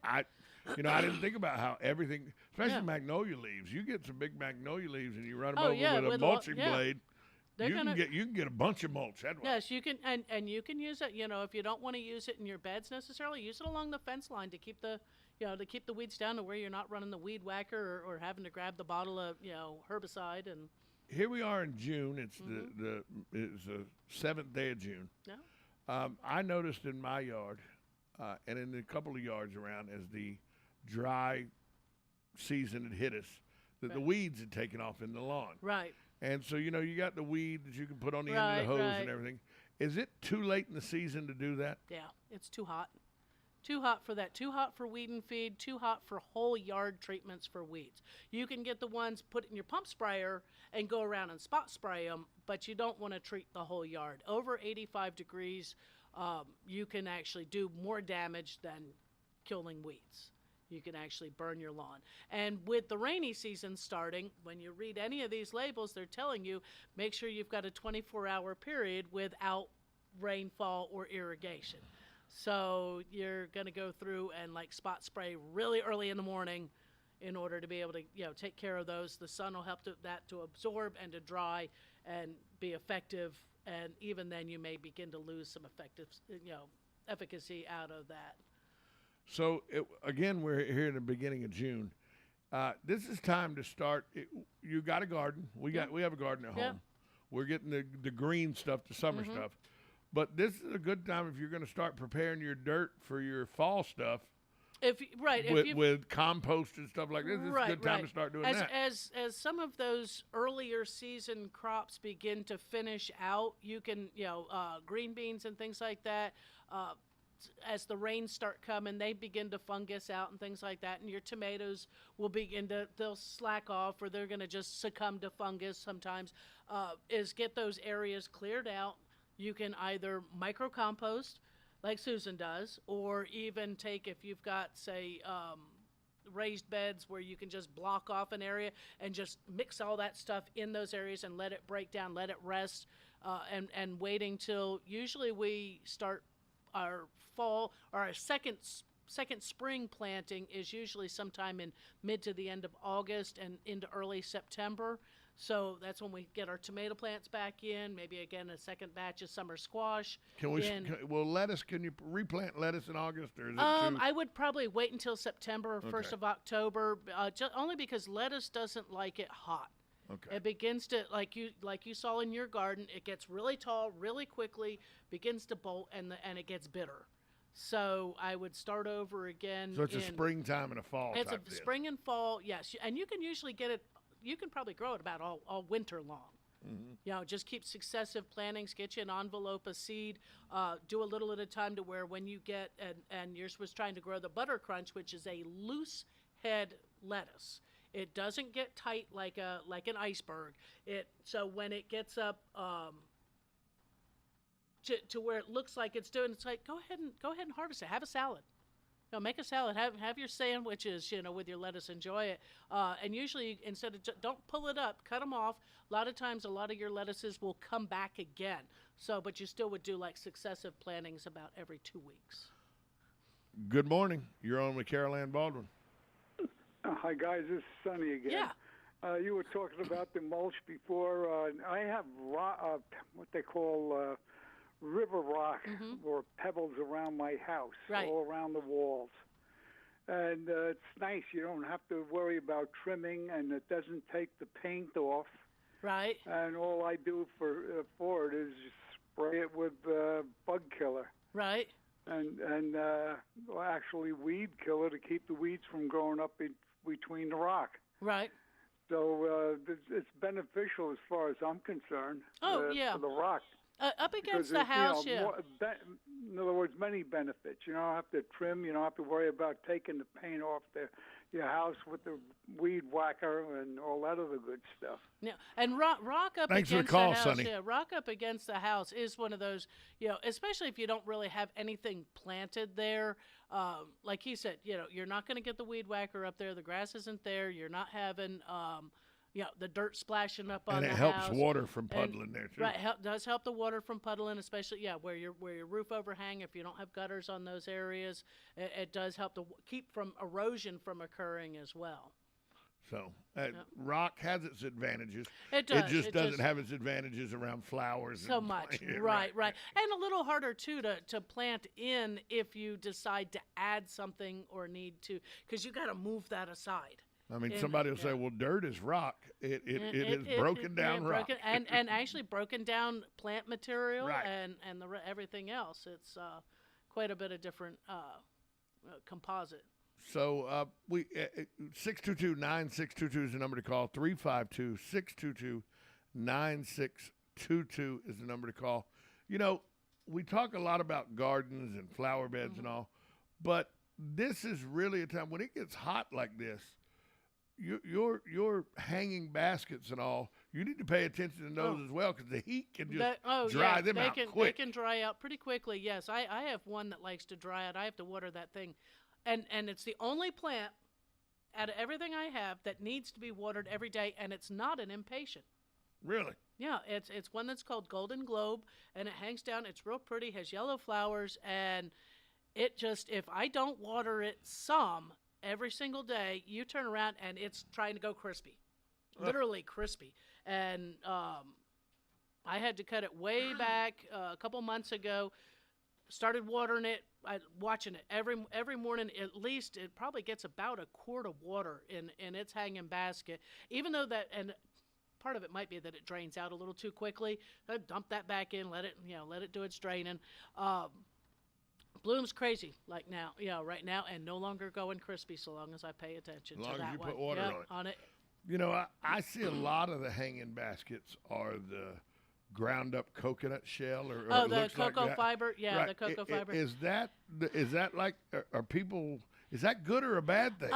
I didn't think about how everything, especially magnolia leaves. You get some big magnolia leaves and you run them over with a mulching blade. You can get a bunch of mulch that way. Yes, you can, and you can use it. If you don't want to use it in your beds necessarily, use it along the fence line to keep the weeds down to where you're not running the weed whacker or having to grab the bottle of herbicide. And here we are in June. It's it's the 7th day of June. Yeah. I noticed in my yard, and in a couple of yards around, as the dry season had hit us, that the weeds had taken off in the lawn. Right. And so, you got the weed that you can put on the end of the hose and everything. Is it too late in the season to do that? Yeah, it's too hot. Too hot for that. Too hot for weed and feed. Too hot for whole yard treatments for weeds. You can get the ones, put it in your pump sprayer and go around and spot spray them, but you don't want to treat the whole yard. Over 85 degrees, you can actually do more damage than killing weeds. You can actually burn your lawn. And with the rainy season starting, when you read any of these labels, they're telling you, make sure you've got a 24-hour period without rainfall or irrigation. So you're going to go through and spot spray really early in the morning in order to be able to, take care of those. The sun will help that to absorb and to dry and be effective. And even then you may begin to lose some efficacy out of that. So again, we're here in the beginning of June. This is time to start. You got a garden. We have a garden at home. Yeah. We're getting the green stuff, the summer stuff. But this is a good time if you're going to start preparing your dirt for your fall stuff. With compost and stuff like this, it's a good time to start doing that. As some of those earlier season crops begin to finish out, you can, green beans and things like that, as the rains start coming, they begin to fungus out and things like that, and your tomatoes will they'll slack off, or they're going to just succumb to fungus sometimes, is get those areas cleared out. You can either micro-compost, like Susan does, or even take, if you've got, say, raised beds where you can just block off an area and just mix all that stuff in those areas and let it break down, let it rest, and waiting till usually we start our fall or our second spring planting is usually sometime in mid to the end of August and into early September. So that's when we get our tomato plants back in, maybe again a second batch of summer squash. Lettuce, can you replant lettuce in August? Or is it I would probably wait until September or 1st of October, only because lettuce doesn't like it hot. Okay. It begins to, like you saw in your garden, it gets really tall really quickly, begins to bolt, and it gets bitter. So I would start over again. So it's a springtime and a fall. It's a spring and fall, yes. And you can usually get it. You can probably grow it about all winter long. Mm-hmm. You know, just keep successive plantings, get you an envelope of seed, do a little at a time to where when you get, and yours was trying to grow the butter crunch, which is a loose head lettuce. It doesn't get tight like an iceberg. So when it gets up to where it looks like it's doing, it's like go ahead and harvest it. Have a salad. Make a salad. Have your sandwiches, with your lettuce. Enjoy it. And usually, instead of don't pull it up, cut them off. A lot of times, a lot of your lettuces will come back again. So, but you still would do like successive plantings about every 2 weeks. Good morning. You're on with Carol Ann Baldwin. Hi guys, this is Sonny again. Yeah. You were talking about the mulch before. I have what they call river rock or pebbles around my house, all around the walls. And it's nice. You don't have to worry about trimming, and it doesn't take the paint off. Right. And all I do for it is spray it with bug killer. Right. And actually weed killer to keep the weeds from growing up between the rock. Right. So it's beneficial as far as I'm concerned. Oh, yeah. For the rock. Up against the house, in other words, many benefits. You don't have to trim. You don't have to worry about taking the paint off your house with the weed whacker and all that other good stuff. Yeah, and rock up Thanks against for the call, the house. Sonny. Yeah, rock up against the house is one of those. Especially if you don't really have anything planted there. Like he said, you're not going to get the weed whacker up there. The grass isn't there. You're not having. The dirt splashing up on the house. And it helps water from puddling there, too. Right, does help the water from puddling, especially, where your roof overhang, if you don't have gutters on those areas, it does help to keep from erosion from occurring as well. So, rock has its advantages. It does. It just doesn't have its advantages around flowers. So much. Right. And a little harder, too, to plant in if you decide to add something or need to, because you got to move that aside. I mean, somebody will say, well, dirt is rock. It is broken down rock. And actually broken down plant material and everything else. It's quite a bit of different composite. So 622-9622 is the number to call. 352-622-9622 is the number to call. We talk a lot about gardens and flower beds and all, but this is really a time when it gets hot like this. Your hanging baskets and all, you need to pay attention to those as well, because the heat can just dry them out quick. They can dry out pretty quickly, yes. I have one that likes to dry out. I have to water that thing. And it's the only plant out of everything I have that needs to be watered every day, and it's not an impatient. Really? Yeah, it's one that's called Golden Globe, and it hangs down. It's real pretty, has yellow flowers, and it just, if I don't water it some every single day, you turn around and it's trying to go crispy, literally crispy. And I had to cut it way back a couple months ago. Started watering it, watching it every morning. At least it probably gets about a quart of water in its hanging basket. Even though and part of it might be that it drains out a little too quickly. I dump that back in, let it do its draining. Blooms crazy right now, and no longer going crispy so long as I pay attention to that one. As long as you put water on it. I see a lot of the hanging baskets are the ground up coconut shell or the cocoa fiber. Yeah, right. The cocoa fiber. Is that like, are people, is that good or a bad thing?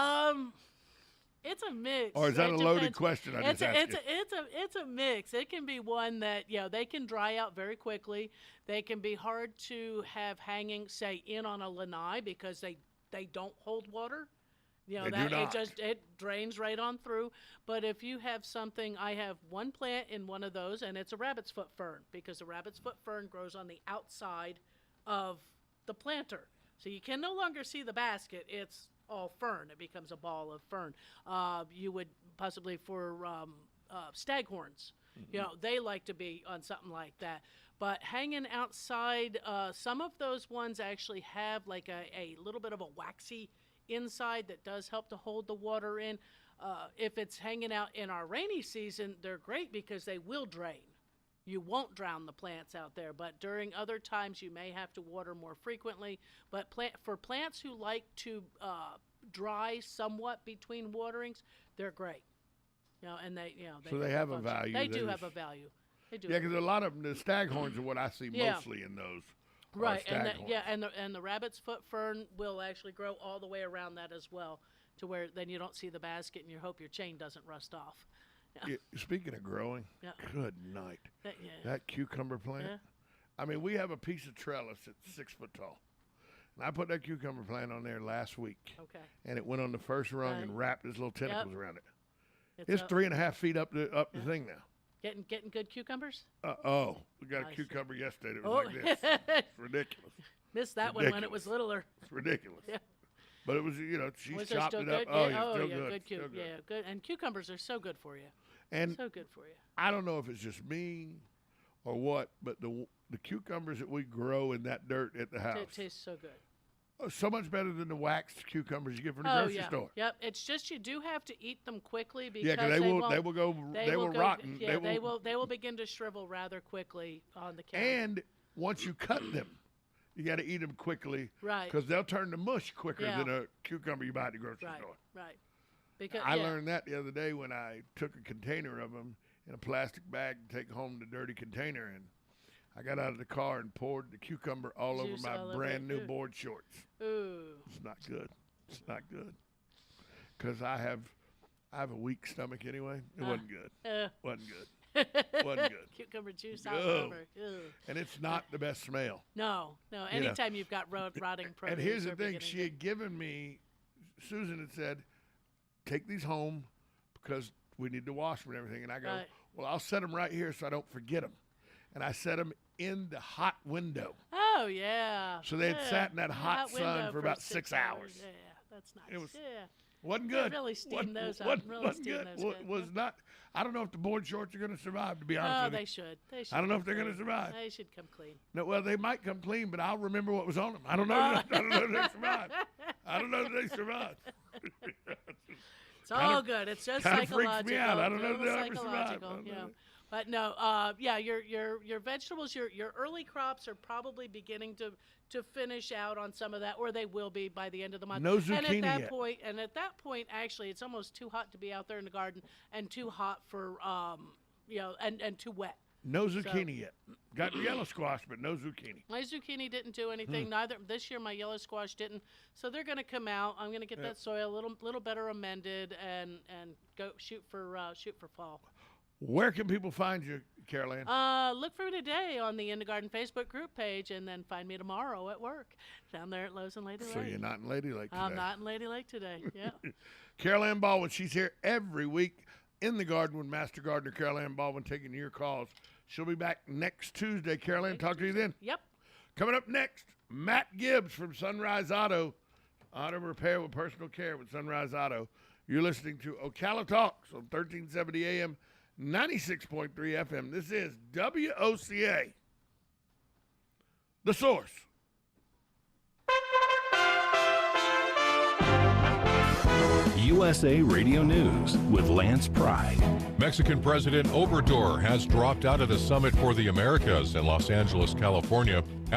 It's a mix. Or is that a loaded question? It's a mix. It can be one that they can dry out very quickly. They can be hard to have hanging, say, in on a lanai because they don't hold water. You know, They that do not. it drains right on through. But if you have something, I have one plant in one of those, and it's a rabbit's foot fern, because the rabbit's foot fern grows on the outside of the planter. So you can no longer see the basket. It's all fern. It becomes a ball of fern. You would possibly for staghorns. You know, they like to be on something like that. But hanging outside, some of those ones actually have like a little bit of a waxy inside that does help to hold the water in. If it's hanging out in our rainy season, they're great because they will drain. You won't drown the plants out there, but during other times you may have to water more frequently. But for plants who like to dry somewhat between waterings, they're great. You know, and they So they have a value. They do have a value. They do. Yeah, because a lot of them, the staghorns are what I see mostly in those. Right, and the rabbit's foot fern will actually grow all the way around that as well, to where then you don't see the basket and you hope your chain doesn't rust off. Yeah, speaking of growing, good night. That cucumber plant. Yeah. I mean, we have a piece of trellis that's 6 foot tall. And I put that cucumber plant on there last week. Okay. And it went on the first rung and wrapped its little tentacles around it. It's 3.5 feet up the thing now. Getting good cucumbers? We got a cucumber yesterday that was like this. It's ridiculous. Missed that one when it was littler. It's ridiculous. Yeah. But it was, you know, she Was chopped still it up. good? Oh, yeah, still good. good. Yeah, good. And cucumbers are so good for you. And so good for you. I don't know if it's just me or what, but the cucumbers that we grow in that dirt at the house It tastes so good. So much better than the waxed cucumbers you get from the grocery store. Yep. It's just you do have to eat them quickly because because they will rotten. Yeah, they will begin to shrivel rather quickly on the counter. And once you cut them, you got to eat them quickly, right? Because they'll turn to mush quicker than a cucumber you buy at the grocery store. Right. Because I learned that the other day when I took a container of them in a plastic bag to take home the dirty container, and I got out of the car and poured the cucumber all over my brand new board shorts. Ooh. It's not good. It's not good. Because I have a weak stomach anyway. It wasn't good. Wasn't good. Wasn't good. Cucumber juice all over. And it's not the best smell. No. Anytime you've got rotting produce. And here's the thing. She had given me, Susan had said, take these home because we need to wash them and everything. And I go, well, I'll set them right here so I don't forget them. And I set them in the hot window. Oh, yeah. So they had sat in that hot sun for about 6 hours. Yeah, that's nice. Wasn't good. Really steam those up. Wasn't good. Was not. I don't know if the board shorts are going to survive, to be honest with you. They should. I don't know if they're going to survive. They should come clean. No, well, they might come clean, but I'll remember what was on them. I don't know. I don't know if they survived. I don't know if they survived. It's all good. It's just psychological. Freaks me out. I don't know if they'll ever survive. But no, your vegetables, your early crops are probably beginning to finish out on some of that, or they will be by the end of the month. No zucchini and at that point, actually, it's almost too hot to be out there in the garden, and too hot for and too wet. No zucchini yet. Got yellow squash, but no zucchini. My zucchini didn't do anything. Neither this year. My yellow squash didn't. So they're going to come out. I'm going to get that soil a little better amended and go shoot for fall. Where can people find you, Caroline? Look for me today on the In the Garden Facebook group page, and then find me tomorrow at work down there at Lowe's and Lady Lake. So you're not in Lady Lake today? I'm not in Lady Lake today. Yeah. Caroline Baldwin, she's here every week in the garden with Master Gardener Caroline Baldwin, taking your calls. She'll be back next Tuesday. Caroline, talk to you then. Yep. Coming up next, Matt Gibbs from Sunrise Auto Repair with Personal Care with Sunrise Auto. You're listening to Ocala Talks on 1370 AM. 96.3 FM. This is WOCA, The Source. USA Radio News with Lance Pride. Mexican President Obrador has dropped out of the Summit for the Americas in Los Angeles, California